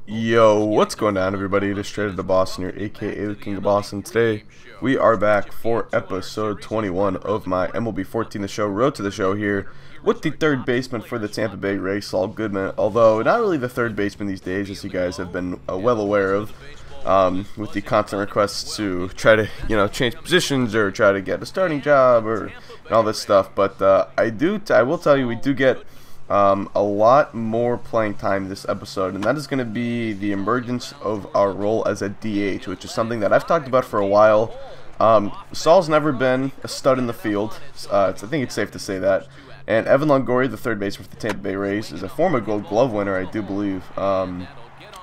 Yo, what's going on, everybody? It is Straight to Boston here, aka the King of Boston. Today we are back for episode 21 of my MLB 14 The Show, Road to the Show here, with the third baseman for the Tampa Bay Rays, Saul Goodman. Although not really the third baseman these days, as you guys have been well aware of, with the constant requests to try to change positions or try to get a starting job and all this stuff. But I will tell you, we do get a lot more playing time this episode, and that is going to be the emergence of our role as a DH, which is something that I've talked about for a while. Saul's never been a stud in the field, I think it's safe to say that, and Evan Longoria, the third baseman for the Tampa Bay Rays, is a former Gold Glove winner, I do believe. I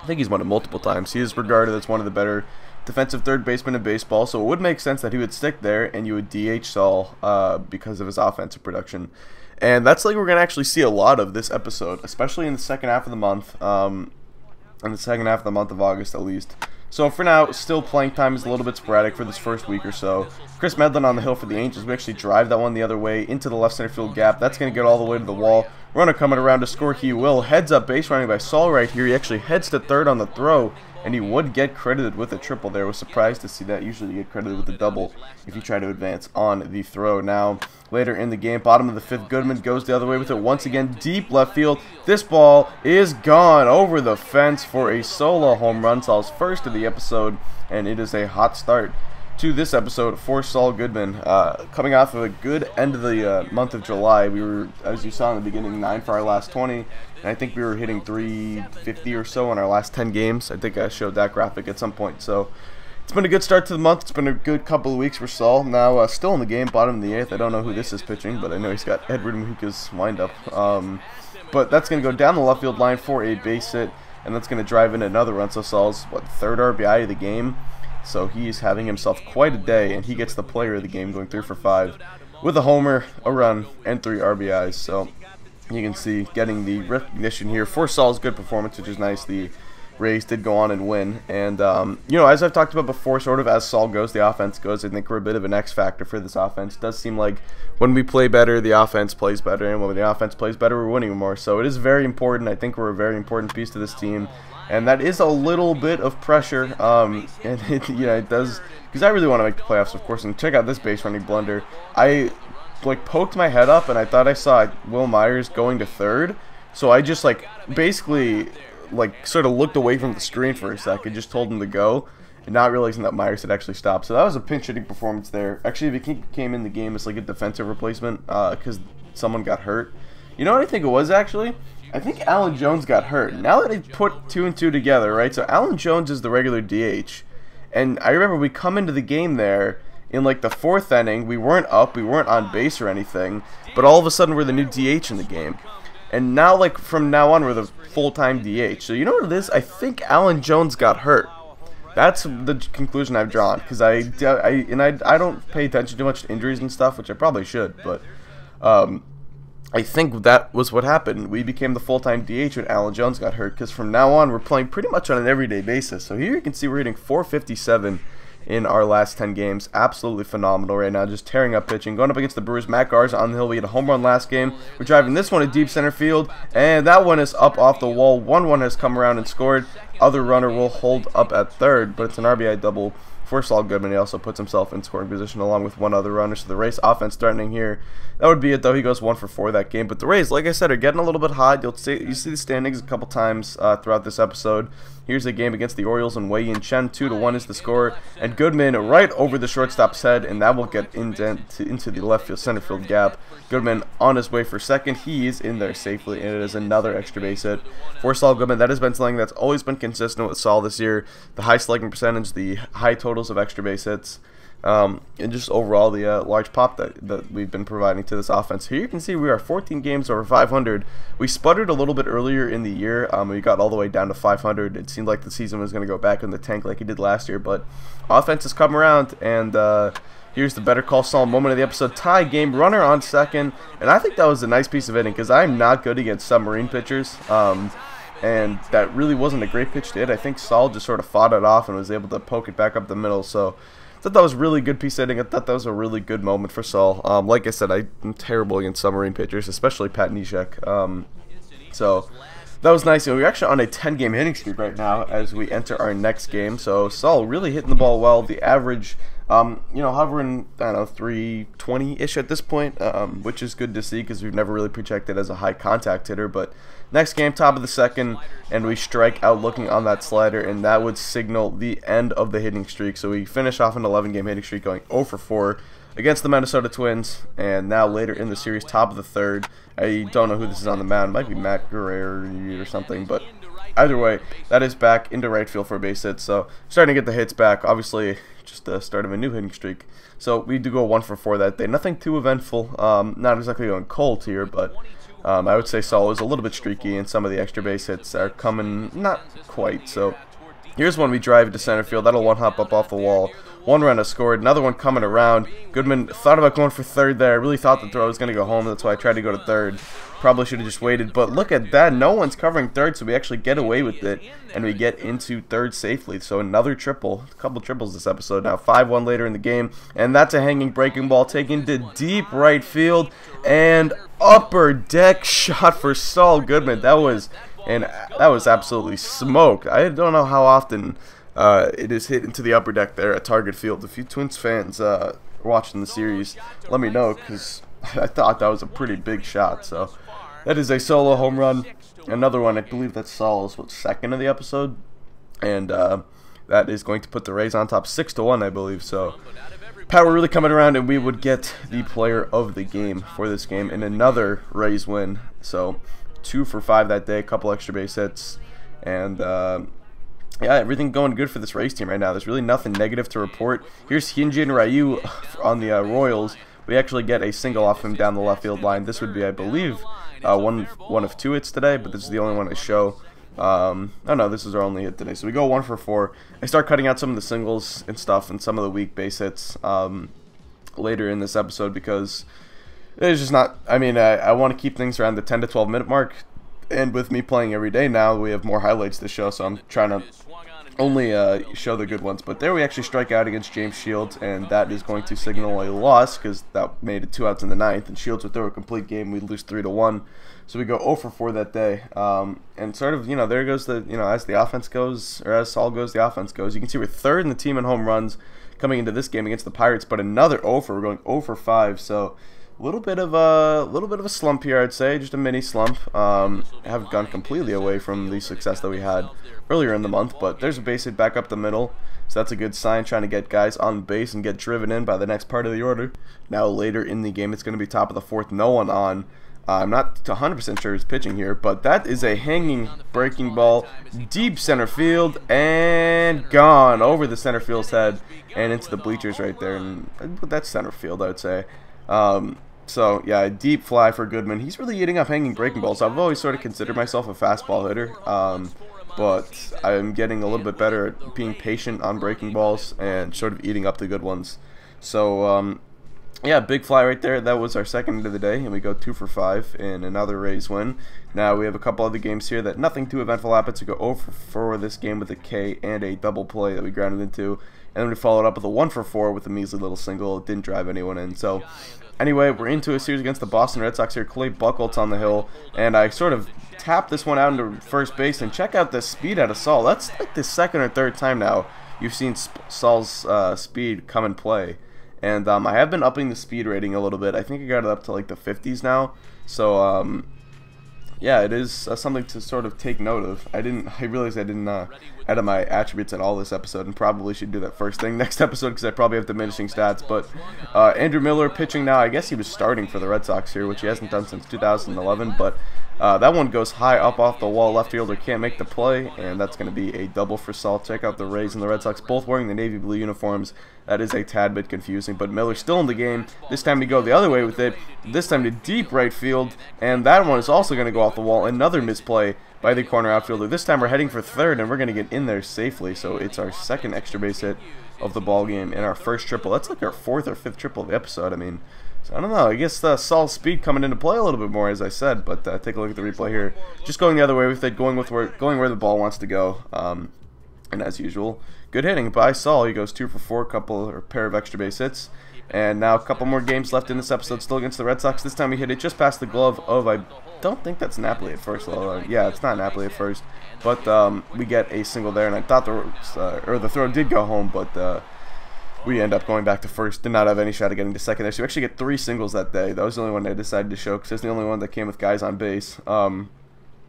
think he's won it multiple times. He is regarded as one of the better defensive third basemen in baseball, so it would make sense that he would stick there and you would DH Saul because of his offensive production. And that's like we're going to actually see a lot of this episode, especially in the second half of the month, of August at least. So for now, still playing time is a little bit sporadic for this first week or so. Chris Medlin on the hill for the Angels. We actually drive that one the other way into the left center field gap. That's going to get all the way to the wall. Runner coming around to score. He will. Heads up base running by Saul right here. He actually heads to third on the throw, and he would get credited with a triple there. Was surprised to see that. Usually you get credited with a double if you try to advance on the throw. Now, later in the game, bottom of the fifth, Goodman goes the other way with it once again. Deep left field. This ball is gone over the fence for a solo home run. Saul's first of the episode, and it is a hot start to this episode for Saul Goodman. Coming off of a good end of the month of July. We were, as you saw in the beginning, 9 for our last 20, and I think we were hitting 350 or so in our last 10 games. I think I showed that graphic at some point. So it's been a good start to the month. It's been a good couple of weeks for Saul. Now still in the game, bottom of the 8th. I don't know who this is pitching, but I know he's got Edward Mujica's windup. But that's going to go down the left field line for a base hit, and that's going to drive in another run. So Saul's, third RBI of the game? So he's having himself quite a day, and he gets the player of the game, going 3 for 5 with a homer, a run, and 3 RBIs. So you can see getting the recognition here for Saul's good performance, which is nice. The Rays did go on and win, and as I've talked about before, sort of as Saul goes, the offense goes. I think we're a bit of an X factor for this offense. It does seem like when we play better, the offense plays better, and when the offense plays better, we're winning more. So it is very important. I think we're a very important piece to this team, and that is a little bit of pressure. And it does, because I really want to make the playoffs, of course. And check out this base running blunder. I poked my head up, and I thought I saw Will Myers going to third, so I just basically sort of looked away from the screen for a second, just told him to go, and not realizing that Myers had actually stopped. So that was a pinch hitting performance there. Actually, if he came in the game as a defensive replacement because someone got hurt. You know what I think it was, actually? I think Alan Jones got hurt. Now that they've put 2 and 2 together, right? So Alan Jones is the regular DH, and I remember we come into the game there in the 4th inning. We weren't up, we weren't on base or anything, but all of a sudden we're the new DH in the game. And now, from now on, we're the full-time DH. So you know what it is? I think Alan Jones got hurt. That's the conclusion I've drawn, because I don't pay attention too much to injuries and stuff, which I probably should, but I think that was what happened. We became the full-time DH when Alan Jones got hurt, because from now on, we're playing pretty much on an everyday basis. So here you can see we're hitting .457 in our last 10 games. Absolutely phenomenal right now, just tearing up pitching. Going up against the Brewers, Matt Garza on the hill. We had a home run last game. We're driving this one to deep center field, and that one is up off the wall. 1-1 has come around and scored. Other runner will hold up at third, but it's an RBI double for Saul Goodman. He also puts himself in scoring position along with one other runner. So the Rays offense threatening here. That would be it, though. He goes 1 for 4 that game. But the Rays, like I said, are getting a little bit hot. You see the standings a couple times throughout this episode. Here's a game against the Orioles and Wei Yin Chen. 2-1 is the score. And Goodman right over the shortstop's head, and that will get into the left field center field gap. Goodman on his way for second. He is in there safely, and it is another extra base hit for Saul Goodman. That has been something that's always been consistent with Saul this year. The high slugging percentage, the high totals of extra base hits, and just overall the large pop that we've been providing to this offense. Here you can see we are 14 games over 500. We sputtered a little bit earlier in the year. We got all the way down to 500. It seemed like the season was going to go back in the tank like it did last year, but offense has come around, and here's the Better Call Saul moment of the episode. Tie game, runner on second, and I think that was a nice piece of hitting, because I'm not good against submarine pitchers, and that really wasn't a great pitch to hit. I think Saul just sort of fought it off and was able to poke it back up the middle, so I thought that was really good piece of hitting. I thought that was a really good moment for Saul. Like I said, I'm terrible against submarine pitchers, especially Pat Neshek. So That was nice. We're actually on a 10-game hitting streak right now as we enter our next game. So Saul really hitting the ball well. The average, you know, hovering, I don't know, 320-ish at this point, which is good to see because we've never really projected as a high contact hitter. But next game, top of the second, and we strike out looking on that slider, and that would signal the end of the hitting streak. So we finish off an 11-game hitting streak going 0 for 4 against the Minnesota Twins, and now later in the series, top of the third. I don't know who this is on the mound. It might be Matt Guerrero or something, but either way, that is back into right field for a base hit. So starting to get the hits back. Obviously, just the start of a new hitting streak. So we do go 1 for 4 that day. Nothing too eventful. Not exactly going cold here, but I would say Saul is a little bit streaky, and some of the extra base hits are coming not quite. So here's one we drive to center field. That'll one hop up off the wall. 1 run has scored. Another one coming around. Goodman thought about going for third there. I really thought the throw was going to go home. That's why I tried to go to third. Probably should have just waited. But look at that. No one's covering third, so we actually get away with it. And we get into third safely. So another triple. A couple triples this episode. Now 5-1 later in the game. And that's a hanging breaking ball taken to deep right field. And upper deck shot for Saul Goodman. That was absolutely smoke. I don't know how often it is hit into the upper deck there at Target Field. If you Twins fans watching the series, let me know, because I thought that was a pretty big shot. So that is a solo home run. Another one, I believe that's Saul's second of the episode, and that is going to put the Rays on top 6-1, I believe. So power really coming around, and we would get the player of the game for this game in another Rays win. So 2 for 5 that day, a couple extra base hits, and yeah, everything going good for this Rays team right now. There's really nothing negative to report. Here's Hyunjin Ryu on the Royals. We actually get a single off him down the left field line. This would be, I believe, one of 2 hits today, but this is the only one I show. Oh no, this is our only hit today. So we go 1 for 4. I start cutting out some of the singles and stuff and some of the weak base hits later in this episode because it's just not, I mean, I want to keep things around the 10 to 12 minute mark. And with me playing every day now, we have more highlights to show, so I'm trying to only show the good ones. But there we actually strike out against James Shields, and that is going to signal a loss because that made it 2 outs in the 9th, and Shields would throw a complete game. We'd lose 3-1. So we go 0 for 4 that day. And sort of, you know, there goes the, you know, as the offense goes, or as Saul goes, the offense goes. You can see we're 3rd in the team in home runs coming into this game against the Pirates, but another 0 for, we're going 0 for 5. So a little bit of a slump here, I'd say, just a mini slump. Have gone completely away from the success that we had earlier in the month, but there's a base hit back up the middle, so that's a good sign, trying to get guys on base and get driven in by the next part of the order. Now later in the game, it's going to be top of the 4th, no one on. I'm not 100% sure who's pitching here, but that is a hanging breaking ball, deep center field, and gone over the center field's head and into the bleachers right there, and that's center field, I would say. So yeah, a deep fly for Goodman. He's really eating up hanging breaking balls. I've always sort of considered myself a fastball hitter, but I'm getting a little bit better at being patient on breaking balls and sort of eating up the good ones. So yeah, big fly right there. That was our second hit of the day, and we go 2 for 5 in another Rays win. Now we have a couple other games here that nothing too eventful happened to go 0 for 4 this game with a K and a double play that we grounded into. And then we followed up with a 1 for 4 with a measly little single. It didn't drive anyone in. So anyway, we're into a series against the Boston Red Sox here. Clay Buchholz on the hill. And I sort of tapped this one out into first base. And check out the speed out of Saul. That's like the 2nd or 3rd time now you've seen Saul's speed come and play. And I have been upping the speed rating a little bit. I think I got it up to like the 50s now. So yeah, it is something to sort of take note of. I realized I didn't add my attributes at all this episode, and probably should do that first thing next episode because I probably have diminishing stats. But Andrew Miller pitching now. I guess he was starting for the Red Sox here, which he hasn't done since 2011. But that one goes high up off the wall. Left fielder can't make the play, and that's going to be a double for Saul. Check out the Rays and the Red Sox both wearing the navy blue uniforms. That is a tad bit confusing, but Miller's still in the game. This time we go the other way with it. This time to deep right field, and that one is also going to go off the wall. Another misplay by the corner outfielder. This time we're heading for 3rd, and we're going to get in there safely. So it's our 2nd extra base hit of the ball game and our 1st triple. That's like our 4th or 5th triple of the episode. I mean, so I don't know. I guess Saul's speed coming into play a little bit more, as I said. But take a look at the replay here. Just going the other way with it, going where the ball wants to go. And as usual, good hitting by Saul. He goes 2 for 4, pair of extra base hits. And now a couple more games left in this episode, still against the Red Sox. This time we hit it just past the glove of, I don't think that's Napoli at first. Yeah, it's not Napoli at first. But we get a single there, and I thought the throw did go home, but we end up going back to first. Did not have any shot at getting to second there. So we actually get 3 singles that day. That was the only one I decided to show because it's the only one that came with guys on base.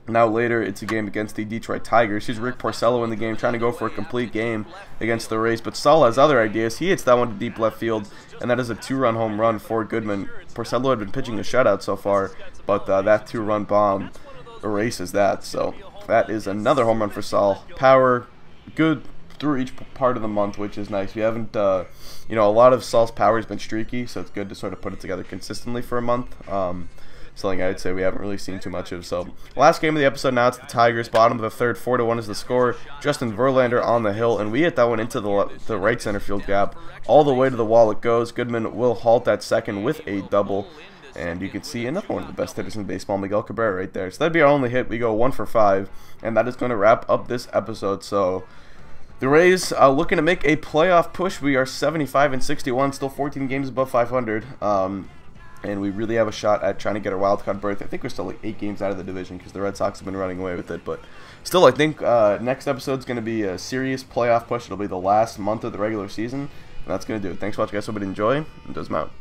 Now later, it's a game against the Detroit Tigers. Here's Rick Porcello in the game, trying to go for a complete game against the Rays. But Saul has other ideas. He hits that one to deep left field, and that is a 2-run home run for Goodman. Porcello had been pitching a shutout so far, but that 2-run bomb erases that. So that is another home run for Saul. Power, good through each part of the month, which is nice. We haven't, you know, a lot of Saul's power has been streaky, so it's good to sort of put it together consistently for a month. Something I'd say we haven't really seen too much of. So, last game of the episode now, it's the Tigers. Bottom of the third, 4-1 is the score. Justin Verlander on the hill, and we hit that one into the right center field gap. All the way to the wall it goes. Goodman will halt at second with a double. And you can see another one of the best hitters in baseball, Miguel Cabrera, right there. So that'd be our only hit. We go 1 for 5, and that is going to wrap up this episode. So, the Rays are looking to make a playoff push. We are 75-61, still 14 games above 500. And we really have a shot at trying to get a wild card berth. I think we're still like 8 games out of the division because the Red Sox have been running away with it. But still, I think next episode is going to be a serious playoff push. It'll be the last month of the regular season. And that's going to do it. Thanks for watching, guys. Hope you enjoy. And does out.